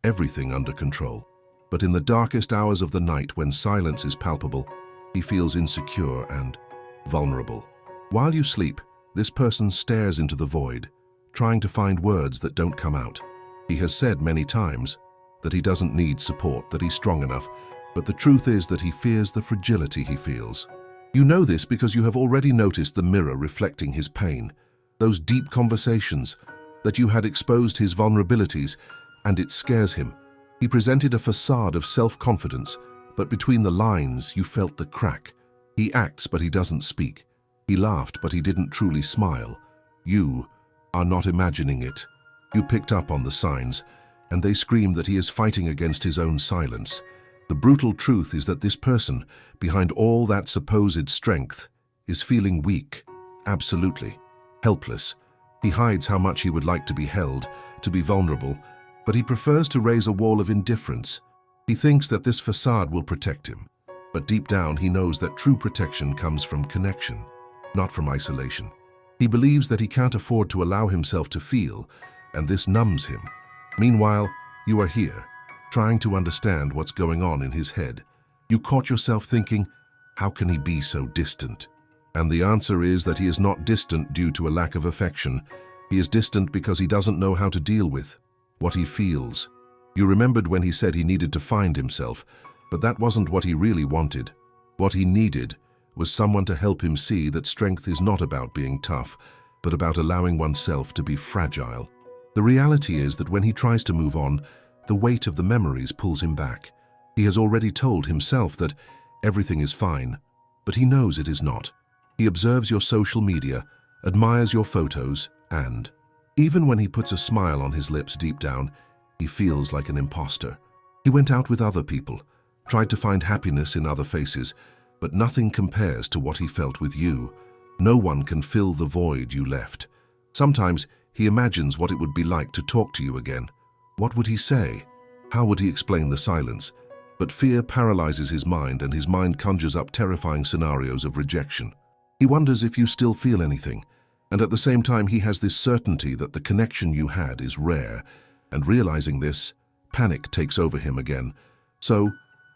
everything under control. But in the darkest hours of the night, when silence is palpable, he feels insecure and vulnerable. While you sleep, this person stares into the void, trying to find words that don't come out. He has said many times that he doesn't need support, that he's strong enough, but the truth is that he fears the fragility he feels. You know this because you have already noticed the mirror reflecting his pain, those deep conversations, that you had exposed his vulnerabilities, and it scares him. He presented a facade of self-confidence, but between the lines you felt the crack. He acts, but he doesn't speak. He laughed, but he didn't truly smile. You are not imagining it. You picked up on the signs, and they scream that he is fighting against his own silence. The brutal truth is that this person, behind all that supposed strength, is feeling weak, absolutely helpless. He hides how much he would like to be held, to be vulnerable, but he prefers to raise a wall of indifference. He thinks that this facade will protect him, but deep down he knows that true protection comes from connection, not from isolation. He believes that he can't afford to allow himself to feel, and this numbs him. Meanwhile, you are here, trying to understand what's going on in his head. You caught yourself thinking, how can he be so distant? And the answer is that he is not distant due to a lack of affection. He is distant because he doesn't know how to deal with what he feels. You remembered when he said he needed to find himself, but that wasn't what he really wanted. What he needed was someone to help him see that strength is not about being tough, but about allowing oneself to be fragile. The reality is that when he tries to move on, the weight of the memories pulls him back. He has already told himself that everything is fine, but he knows it is not. He observes your social media, admires your photos, and even when he puts a smile on his lips deep down, he feels like an imposter. He went out with other people, tried to find happiness in other faces, but nothing compares to what he felt with you. No one can fill the void you left. Sometimes he imagines what it would be like to talk to you again. What would he say? How would he explain the silence? But fear paralyzes his mind, and his mind conjures up terrifying scenarios of rejection. He wonders if you still feel anything, and at the same time he has this certainty that the connection you had is rare, and realizing this, panic takes over him again. So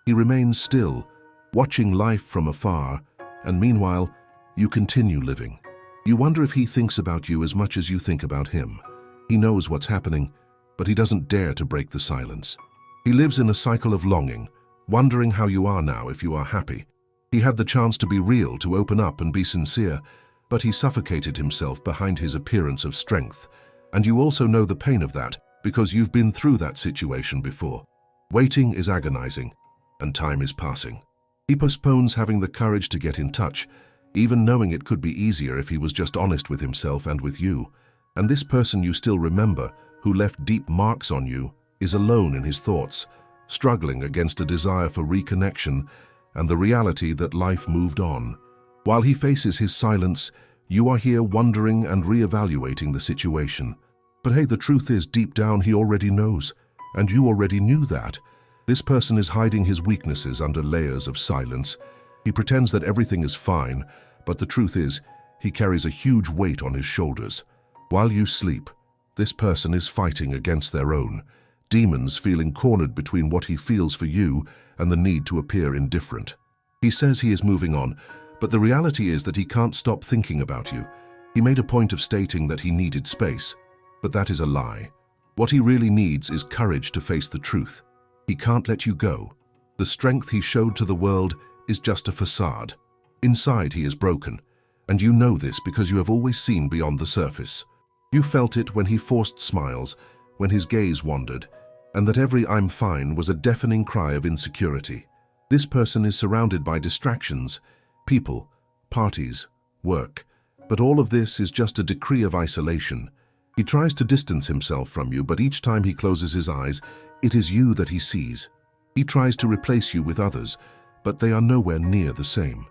he remains still, watching life from afar, and meanwhile, you continue living. You wonder if he thinks about you as much as you think about him. He knows what's happening, but he doesn't dare to break the silence. He lives in a cycle of longing, wondering how you are now, if you are happy. He had the chance to be real, to open up and be sincere, but he suffocated himself behind his appearance of strength. And you also know the pain of that, because you've been through that situation before. Waiting is agonizing, and time is passing. He postpones having the courage to get in touch, even knowing it could be easier if he was just honest with himself and with you. And this person you still remember, who left deep marks on you, is alone in his thoughts, struggling against a desire for reconnection and the reality that life moved on. While he faces his silence, you are here wondering and reevaluating the situation. But hey, the truth is, deep down he already knows, and you already knew that. This person is hiding his weaknesses under layers of silence. He pretends that everything is fine, but the truth is, he carries a huge weight on his shoulders. While you sleep, this person is fighting against their own demons, feeling cornered between what he feels for you and the need to appear indifferent. He says he is moving on, but the reality is that he can't stop thinking about you. He made a point of stating that he needed space, but that is a lie. What he really needs is courage to face the truth. He can't let you go. The strength he showed to the world is just a facade. Inside he is broken, and you know this because you have always seen beyond the surface. You felt it when he forced smiles, when his gaze wandered, and that every "I'm fine" was a deafening cry of insecurity. This person is surrounded by distractions, people, parties, work, but all of this is just a decree of isolation. He tries to distance himself from you, but each time he closes his eyes, it is you that he sees. He tries to replace you with others, but they are nowhere near the same.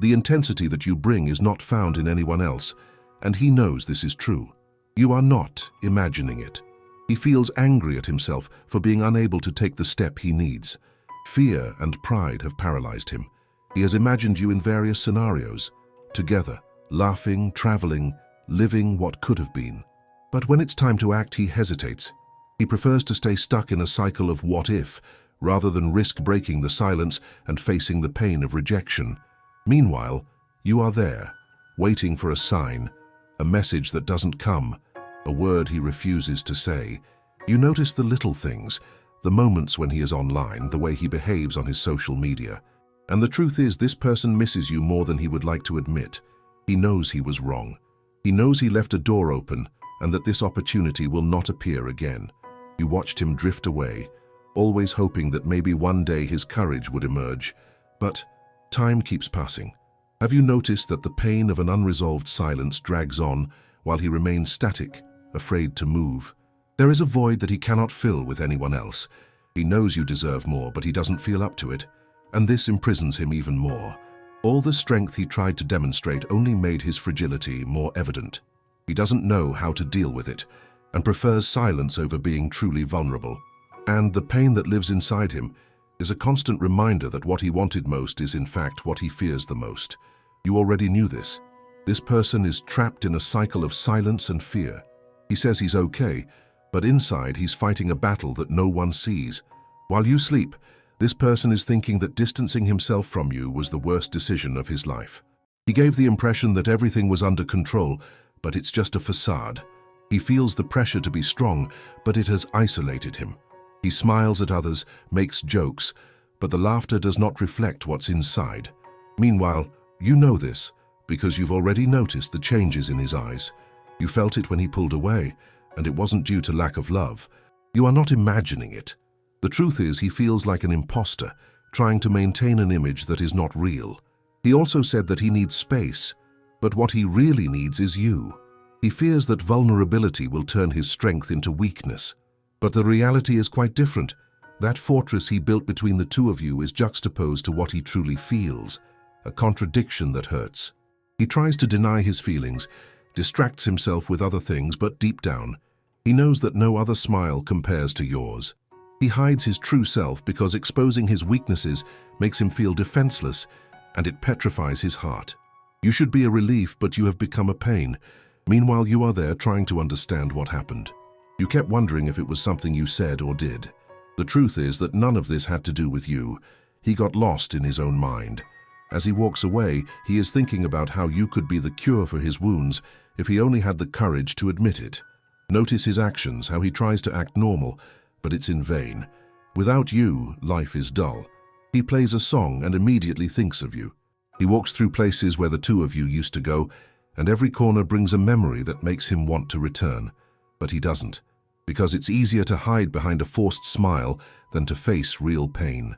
The intensity that you bring is not found in anyone else, and he knows this is true. You are not imagining it. He feels angry at himself for being unable to take the step he needs. Fear and pride have paralyzed him. He has imagined you in various scenarios, together, laughing, traveling, living what could have been. But when it's time to act, he hesitates. He prefers to stay stuck in a cycle of what if, rather than risk breaking the silence and facing the pain of rejection. Meanwhile, you are there, waiting for a sign, a message that doesn't come, a word he refuses to say. You notice the little things, the moments when he is online, the way he behaves on his social media. And the truth is, this person misses you more than he would like to admit. He knows he was wrong. He knows he left a door open and that this opportunity will not appear again. You watched him drift away, always hoping that maybe one day his courage would emerge. But time keeps passing. Have you noticed that the pain of an unresolved silence drags on while he remains static, afraid to move? There is a void that he cannot fill with anyone else. He knows you deserve more, but he doesn't feel up to it. And this imprisons him even more. All the strength he tried to demonstrate only made his fragility more evident. He doesn't know how to deal with it, and prefers silence over being truly vulnerable. And the pain that lives inside him is a constant reminder that what he wanted most is in fact what he fears the most. You already knew this. This person is trapped in a cycle of silence and fear. He says he's okay, but inside he's fighting a battle that no one sees. While you sleep, this person is thinking that distancing himself from you was the worst decision of his life. He gave the impression that everything was under control, but it's just a facade. He feels the pressure to be strong, but it has isolated him. He smiles at others, makes jokes, but the laughter does not reflect what's inside. Meanwhile, you know this, because you've already noticed the changes in his eyes. You felt it when he pulled away, and it wasn't due to lack of love. You are not imagining it. The truth is, he feels like an imposter, trying to maintain an image that is not real. He also said that he needs space, but what he really needs is you. He fears that vulnerability will turn his strength into weakness. But the reality is quite different. That fortress he built between the two of you is juxtaposed to what he truly feels, a contradiction that hurts. He tries to deny his feelings, distracts himself with other things, but deep down, he knows that no other smile compares to yours. He hides his true self because exposing his weaknesses makes him feel defenseless, and it petrifies his heart. You should be a relief, but you have become a pain. Meanwhile, you are there trying to understand what happened. You kept wondering if it was something you said or did. The truth is that none of this had to do with you. He got lost in his own mind. As he walks away, he is thinking about how you could be the cure for his wounds if he only had the courage to admit it. Notice his actions, how he tries to act normal, but it's in vain. Without you, life is dull. He plays a song and immediately thinks of you. He walks through places where the two of you used to go, and every corner brings a memory that makes him want to return. But he doesn't, because it's easier to hide behind a forced smile than to face real pain.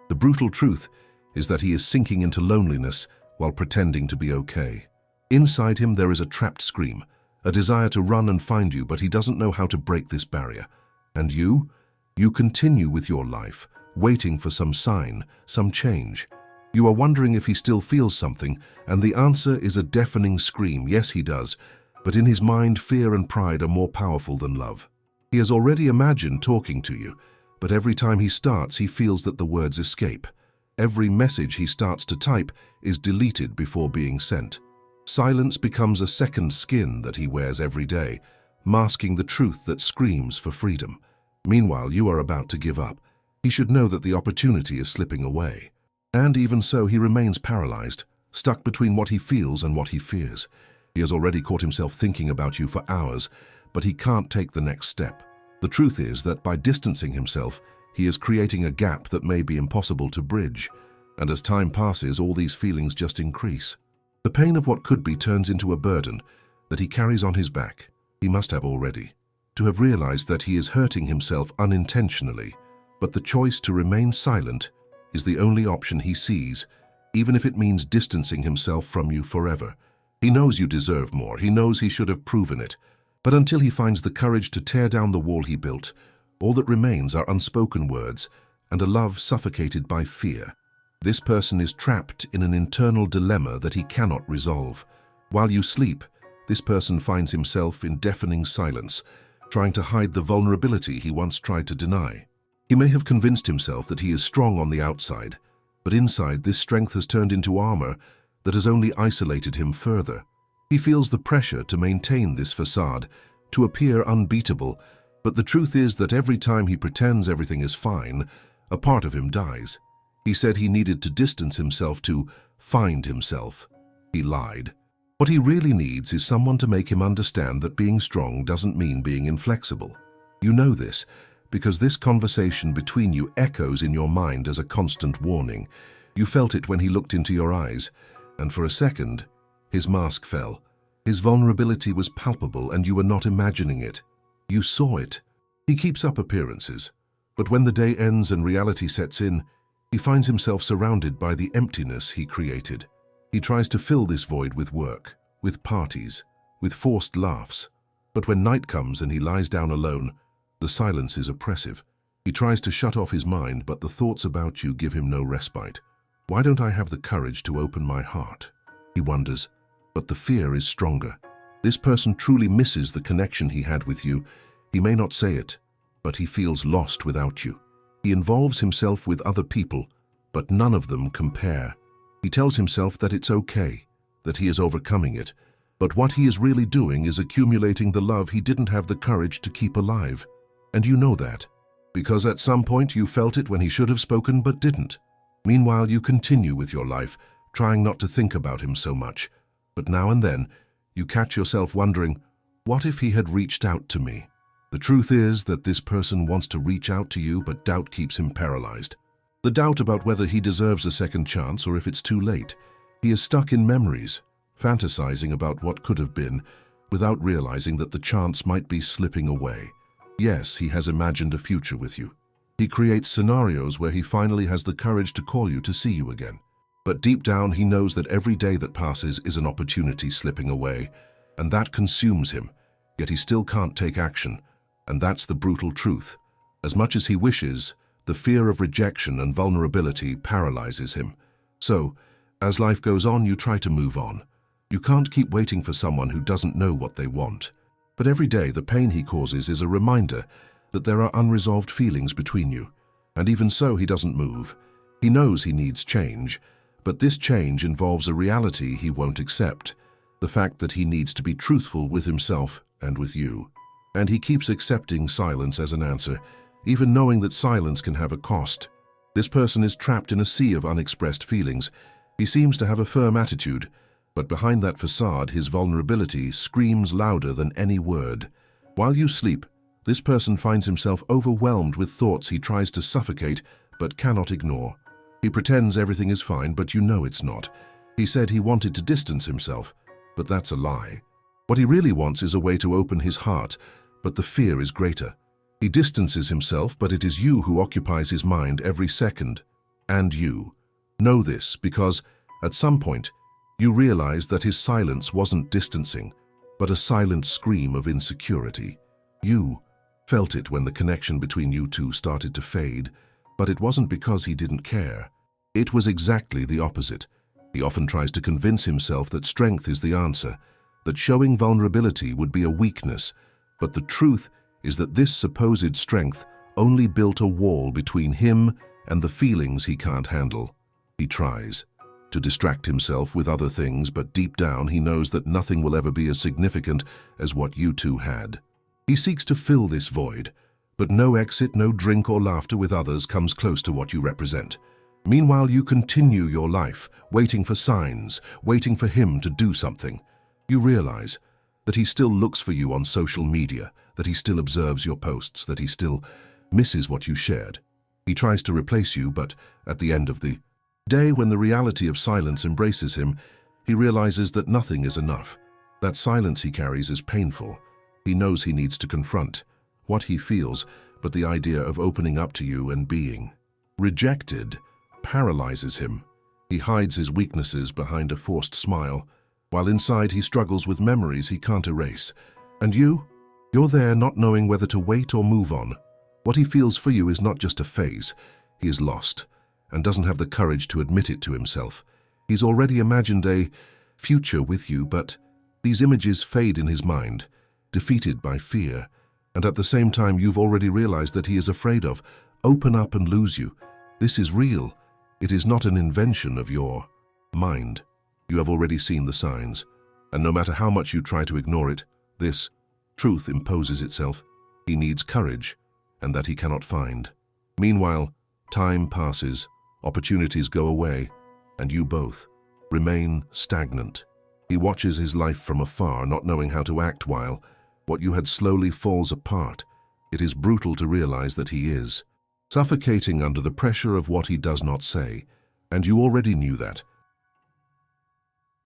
The brutal truth is that he is sinking into loneliness while pretending to be okay. Inside him there is a trapped scream, a desire to run and find you, but he doesn't know how to break this barrier. And you? You continue with your life, waiting for some sign, some change. You are wondering if he still feels something, and the answer is a deafening scream. Yes, he does, but in his mind, fear and pride are more powerful than love. He has already imagined talking to you, but every time he starts, he feels that the words escape. Every message he starts to type is deleted before being sent. Silence becomes a second skin that he wears every day, masking the truth that screams for freedom. Meanwhile, you are about to give up. He should know that the opportunity is slipping away. And even so, he remains paralyzed, stuck between what he feels and what he fears. He has already caught himself thinking about you for hours, but he can't take the next step. The truth is that by distancing himself, he is creating a gap that may be impossible to bridge. And as time passes, all these feelings just increase. The pain of what could be turns into a burden that he carries on his back. He must have already. To have realized that he is hurting himself unintentionally, but the choice to remain silent is the only option he sees, even if it means distancing himself from you forever. He knows you deserve more. He knows he should have proven it. But until he finds the courage to tear down the wall he built, all that remains are unspoken words and a love suffocated by fear. This person is trapped in an internal dilemma that he cannot resolve. While you sleep, this person finds himself in deafening silence, trying to hide the vulnerability he once tried to deny. He may have convinced himself that he is strong on the outside, but inside this strength has turned into armor that has only isolated him further. He feels the pressure to maintain this facade, to appear unbeatable, But the truth is that every time he pretends everything is fine, a part of him dies. He said he needed to distance himself to find himself. He lied. What he really needs is someone to make him understand that being strong doesn't mean being inflexible. You know this because this conversation between you echoes in your mind as a constant warning. You felt it when he looked into your eyes, and for a second, his mask fell. His vulnerability was palpable and you were not imagining it. You saw it. He keeps up appearances, but when the day ends and reality sets in, he finds himself surrounded by the emptiness he created. He tries to fill this void with work, with parties, with forced laughs. But when night comes and he lies down alone, the silence is oppressive. He tries to shut off his mind, but the thoughts about you give him no respite. Why don't I have the courage to open my heart? He wonders, but the fear is stronger. This person truly misses the connection he had with you. He may not say it, but he feels lost without you. He involves himself with other people, but none of them compare. He tells himself that it's okay, that he is overcoming it, but what he is really doing is accumulating the love he didn't have the courage to keep alive. And you know that, because at some point you felt it when he should have spoken but didn't. Meanwhile, you continue with your life, trying not to think about him so much. But now and then, you catch yourself wondering, what if he had reached out to me? The truth is that this person wants to reach out to you, but doubt keeps him paralyzed. The doubt about whether he deserves a second chance or if it's too late. He is stuck in memories, fantasizing about what could have been, without realizing that the chance might be slipping away. Yes, he has imagined a future with you. He creates scenarios where he finally has the courage to call you to see you again. But deep down, he knows that every day that passes is an opportunity slipping away, and that consumes him. Yet he still can't take action, and that's the brutal truth. As much as he wishes, the fear of rejection and vulnerability paralyzes him. So, as life goes on, you try to move on. You can't keep waiting for someone who doesn't know what they want. But every day, the pain he causes is a reminder that there are unresolved feelings between you. And even so, he doesn't move. He knows he needs change, but this change involves a reality he won't accept, the fact that he needs to be truthful with himself and with you. And he keeps accepting silence as an answer, even knowing that silence can have a cost. This person is trapped in a sea of unexpressed feelings. He seems to have a firm attitude, but behind that facade, his vulnerability screams louder than any word. While you sleep, this person finds himself overwhelmed with thoughts he tries to suffocate but cannot ignore. He pretends everything is fine, but you know it's not. He said he wanted to distance himself, but that's a lie. What he really wants is a way to open his heart, but the fear is greater. He distances himself, but it is you who occupies his mind every second. And you know this because, at some point, you realize that his silence wasn't distancing, but a silent scream of insecurity. You felt it when the connection between you two started to fade, but it wasn't because he didn't care. It was exactly the opposite. He often tries to convince himself that strength is the answer, that showing vulnerability would be a weakness, but the truth is that this supposed strength only built a wall between him and the feelings he can't handle. He tries to distract himself with other things, but deep down he knows that nothing will ever be as significant as what you two had. He seeks to fill this void, but no exit, no drink or laughter with others comes close to what you represent. Meanwhile, you continue your life, waiting for signs, waiting for him to do something. You realize that he still looks for you on social media, that he still observes your posts, that he still misses what you shared. He tries to replace you, but at the end of the day, when the reality of silence embraces him, he realizes that nothing is enough. That silence he carries is painful. He knows he needs to confront what he feels, but the idea of opening up to you and being rejected paralyzes him. He hides his weaknesses behind a forced smile, while inside he struggles with memories he can't erase. And you're there not knowing whether to wait or move on. What he feels for you is not just a phase. He is lost and doesn't have the courage to admit it to himself. He's already imagined a future with you, but these images fade in his mind, defeated by fear. And at the same time, you've already realized that he is afraid of open up and lose you. This is real. It is not an invention of your mind. You have already seen the signs, and no matter how much you try to ignore it, this truth imposes itself. he needs courage, and that he cannot find. Meanwhile, time passes, opportunities go away, and you both remain stagnant. He watches his life from afar, not knowing how to act while what you had slowly falls apart. It is brutal to realize that he is suffocating under the pressure of what he does not say, and you already knew that.